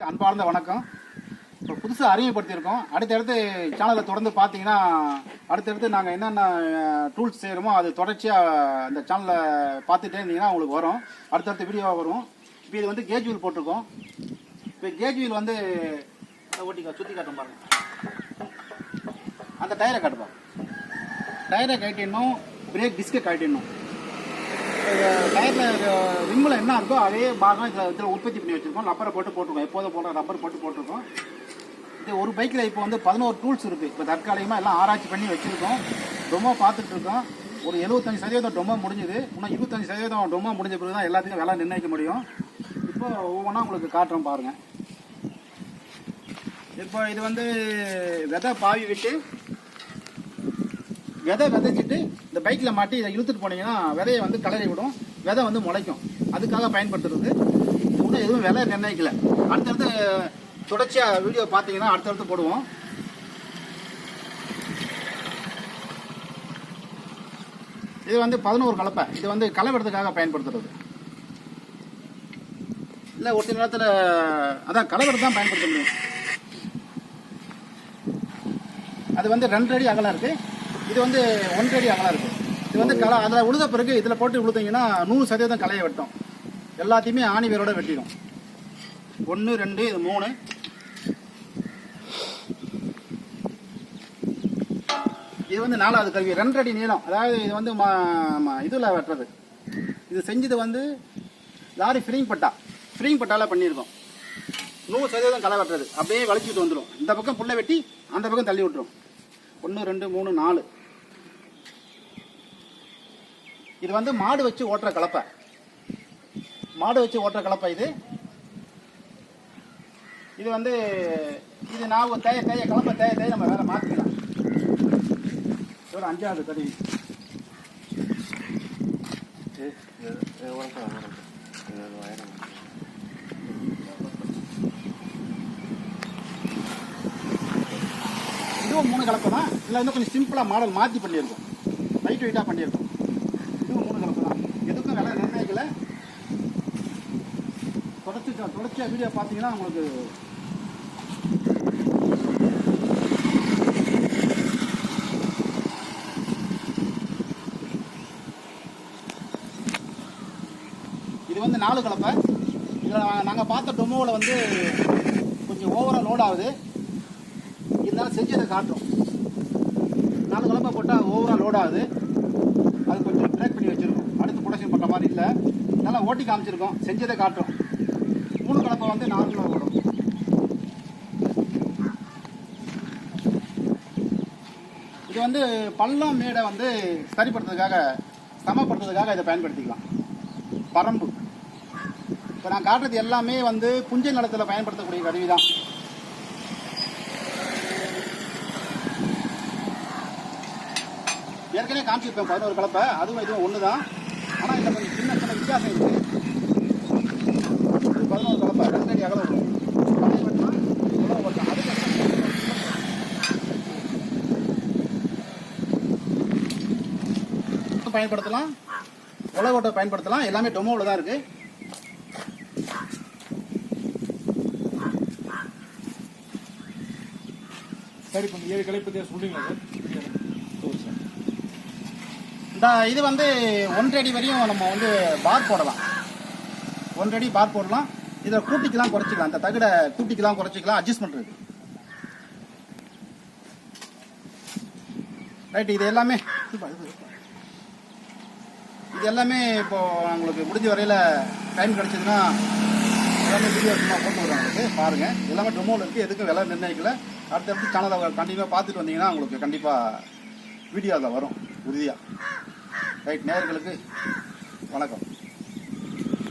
அன்பார்ந்த வணக்கம். இப்போ புதுசாக அறிமுகப்படுத்தியிருக்கோம். அடுத்தடுத்து சேனலை தொடர்ந்து பார்த்தீங்கன்னா அடுத்தடுத்து நாங்கள் என்னென்ன டூல்ஸ் செய்கிறோமோ அது தொடர்ச்சியாக இந்த சேனலில் பார்த்துட்டே இருந்தீங்கன்னா உங்களுக்கு வரும். அடுத்தடுத்த வீடியோவாக வரும். இப்போ இது வந்து கேஜ் வீல் போட்டிருக்கோம். இப்போ கேஜ் வீல் வந்து ஓட்டிக்கா சுற்றி காட்டும் பாருங்க. அந்த டயரை காட்டுப்பா. டயரை கட்டிடணும், பிரேக் டிஸ்கை கட்டிடணும். டயரில் ரிம்மில் என்ன இருக்கோ அதே பாகம் இதில் உற்பத்தி பண்ணி வச்சுருக்கோம். ரப்பரை போட்டுருக்கோம். எப்போதும் போடுற ரப்பர் போட்டிருக்கோம். இது ஒரு பைக்கில் இப்போ வந்து 11 டூல்ஸ் இருக்குது. இப்போ தற்காலிகமாக எல்லாம் ஆராய்ச்சி பண்ணி வச்சுருக்கோம். டொமோ பார்த்துட்டு இருக்கோம். ஒரு 75% டொமோ முடிஞ்சுது. இன்னும் 25% டொமோ முடிஞ்ச பிறகு தான் எல்லாத்துக்கும் விலை நிர்ணயிக்க முடியும். இப்போ ஒவ்வொன்றா உங்களுக்கு காட்டுறோம் பாருங்கள். இப்போ இது வந்து விதை பாவி விட்டு விதை விதைச்சிட்டு இந்த பைக்கில் மாட்டி இதை இழுத்துட்டு போனீங்கன்னா விதையை வந்து கலரி விடும். விதை வந்து முளைக்கும். அதுக்காக பயன்படுத்துறது. இன்னும் எதுவும் விலை நிர்ணயிக்கல. அடுத்தடுத்து தொடர்ச்சியாக வீடியோ பார்த்தீங்கன்னா அடுத்தடுத்து போடுவோம். இது வந்து 11 கலப்பை. இது வந்து கலவரத்துக்காக பயன்படுத்துறது. இல்லை ஒரு சில நேரத்தில் அதான் கலவரத்து தான் பயன்படுத்த முடியும். அது வந்து 2 அடி அகலம் இருக்குது. இது வந்து 1 அடி அகலம் இருக்குது. இது வந்து அதில் உழுத பிறகு இதில் போட்டு உழுதிங்கன்னா 100% களையை வெட்டும். எல்லாத்தையுமே ஆணி வேரோட வெட்டிடும். 1 2 இது 3. இது வந்து 4வது கருவி. 2 அடி நீளம். அதாவது இது வந்து இதில் வெட்டுறது. இது செஞ்சது வந்து லாரி ஃப்ரீங் பட்டாவில் பண்ணியிருக்கோம். 100% களை வெட்டுறது. அப்படியே வலிச்சுட்டு வந்துடும். இந்த பக்கம் புல்லை வெட்டி அந்த பக்கம் தள்ளி விட்டுரும். 1 2 3 4. இது வந்து மாடு வச்சு ஓட்டுற கலப்பை. இது வந்து இது நான் தேய கலப்பை தேய நம்ம வேற மாற்றிக்கலாம். ஒரு 5வது கருவி. இதுவும் 3 கலப்பை தான். இல்லை வந்து கொஞ்சம் சிம்பிளாக மாடல் மாற்றி பண்ணியிருக்கோம். லைட் வெயிட்டாக பண்ணியிருக்கோம். இதுவும் 3 கலப்பை தான். எதுக்கும் விலை நிர்ணயிக்கல. தொடர்ச்சியாக வீடியோ பார்த்தீங்கன்னா உங்களுக்கு இது வந்து 4 கலப்பை. இதில் நாங்கள் பார்த்த டொமோவில் வந்து கொஞ்சம் ஓவராக லோட் ஆகுது. இருந்தாலும் செஞ்சதை காட்டுறோம். 4 கலப்பை போட்டால் ஓவராக லோட் ஆகுது. அது கொஞ்சம் பிரேக் பண்ணி வச்சுருக்கோம். அடுத்து ப்ரொடக்ஷன் பண்ணுற மாதிரி இல்லை. நல்லா ஓட்டி காமிச்சிருக்கோம். செஞ்சதை காட்டுறோம். 3 கலப்பை வந்து 4 கிலோ ஓடும். இது வந்து பள்ளம் மேடை வந்து சமப்படுத்துறதுக்காக இதை பயன்படுத்திக்கலாம். பரம்பு இப்போ நான் காட்டுறது எல்லாமே வந்து புஞ்சை நிலத்தில் பயன்படுத்தக்கூடிய கருவி தான். ஏற்கனவே காமிச்சிருப்பேன் 11 கலப்பை. அதுவும் இதுவும் ஒன்று தான். ஆனால் இதில் கொஞ்சம் சின்ன வித்தியாசம் இருக்குது. 11 கலப்பை 2 அடி அகலம் வரும். பயன்படுத்தலாம், உலகோட்டை பயன்படுத்தலாம். எல்லாமே டொமோவில் தான் இருக்குது. சரி, இப்போ 7 கலப்பை சொல்றீங்களா சார்? இது வந்து 1 அடி வரையும் நம்ம வந்து பார் போடலாம். 1 அடி பார் போடலாம். இதில் கூட்டிக்கலாம் குறைச்சிக்கலாம். அந்த தகடை கூட்டிக்கலாம் குறைச்சிக்கலாம். அட்ஜஸ்ட்மெண்ட் இருக்கு. ரைட். இது எல்லாமே இப்போ உங்களுக்கு முடிஞ்ச வரையில் டைம் கிடைச்சதுன்னா எல்லாமே வீடியோ சும்மா போட்டு வருவாங்க. பாருங்கள். எல்லாமே டொமோவில் இருக்குது. எதுக்கும் விலை நிர்ணயிக்கல. அடுத்தடுத்து சேனலை கண்டிப்பாக பார்த்துட்டு வந்தீங்கன்னா உங்களுக்கு கண்டிப்பாக வீடியோ அதில் வரும் உறுதியாக. ரைட். நேயர்களுக்கு வணக்கம்.